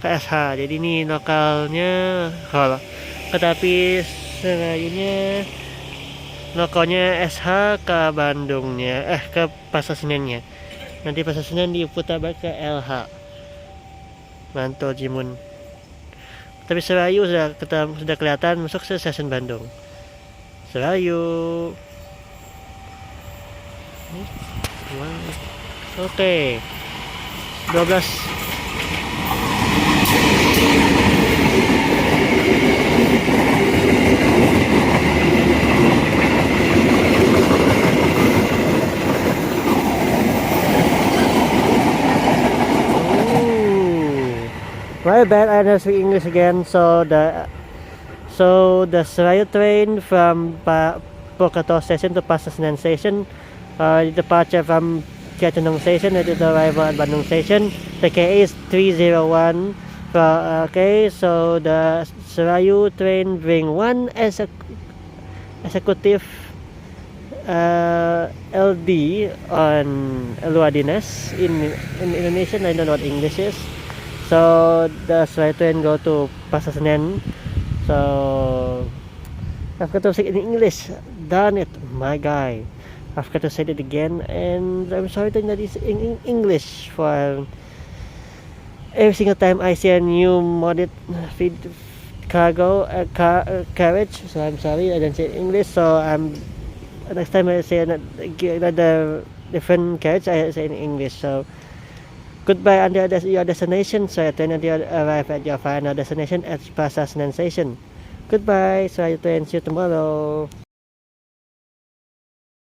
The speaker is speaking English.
ke SH. Jadi ini lokalnya kalau tetapi Serayunya lokalnya SH ke Bandungnya, ke Pasar Senennya. Nanti Pasar Senen diputar balik ke LH. Mantul Jimun. Tapi Serayu sudah kelihatan masuk ke stasiun Bandung. Serayu. Oke. 12. My bad, I don't speak English again. So the Serayu train from Purwokerto Station to Pasar Senen Station, departure from Kiaracondong Station, and the arrival at Bandung Station. The KA is 301. Okay, so the Serayu train bring one executive LD on luar dinas in Indonesian. I don't know what English is. So the Serayu train go to Pasar Senen. So I've got to say it in English. Darn it, my guy. I've got to say it again, and I'm sorry that it's in English for every single time I see a new modded feed cargo carriage. So I'm sorry I didn't say it in English. So next time I say another different carriage, I say in English. So goodbye until your destination. So I train until you arrive at your final destination at Pasar Senen Station. Goodbye. So I train. See you tomorrow.